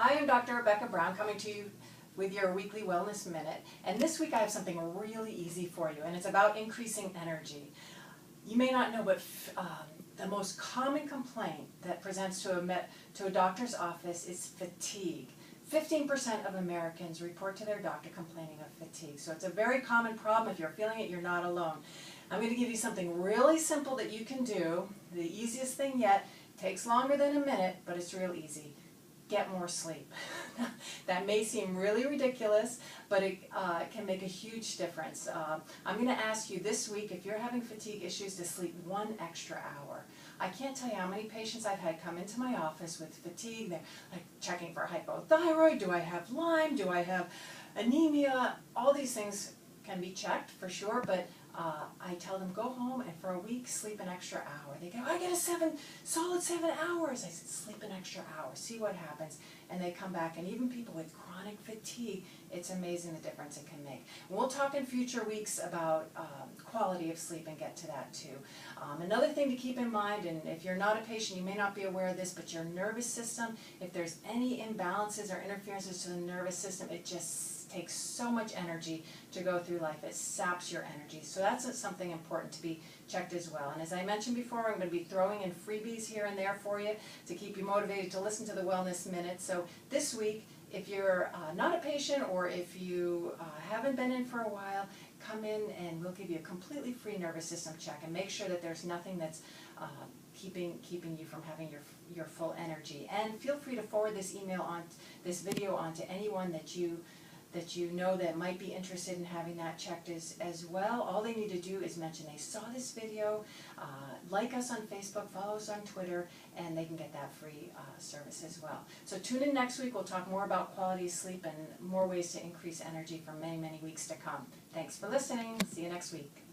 I am Dr. Rebecca Brown, coming to you with your weekly Wellness Minute. And this week I have something really easy for you, and it's about increasing energy. You may not know, but the most common complaint that presents to a doctor's office is fatigue. 15% of Americans report to their doctor complaining of fatigue. So it's a very common problem. If you're feeling it, you're not alone. I'm going to give you something really simple that you can do. The easiest thing yet. Takes longer than a minute, but it's real easy. Get more sleep. That may seem really ridiculous, but it can make a huge difference. I'm going to ask you this week, if you're having fatigue issues, to sleep 1 extra hour. I can't tell you how many patients I've had come into my office with fatigue. They're like checking for hypothyroid. Do I have Lyme? Do I have anemia? All these things can be checked for sure, but I tell them, go home and for a week sleep an extra hour. They go, I get a solid 7 hours. I said, sleep an extra hour, see what happens. And they come back, and even people with chronic fatigue, it's amazing the difference it can make. We'll talk in future weeks about quality of sleep and get to that too. Another thing to keep in mind, and if you're not a patient, you may not be aware of this, but your nervous system, if there's any imbalances or interferences to the nervous system, it just takes so much energy to go through life. It saps your energy. So that's something important to be checked as well. And as I mentioned before, I'm going to be throwing in freebies here and there for you to keep you motivated to listen to the Wellness Minute. So this week, if you're not a patient or if you haven't been in for a while, come in and we'll give you a completely free nervous system check and make sure that there's nothing that's keeping you from having your full energy. And feel free to forward this this video on to anyone that you know that might be interested in having that checked as well. All they need to do is mention they saw this video, like us on Facebook, follow us on Twitter, and they can get that free service as well. So tune in next week. We'll talk more about quality sleep and more ways to increase energy for many, many weeks to come. Thanks for listening. See you next week.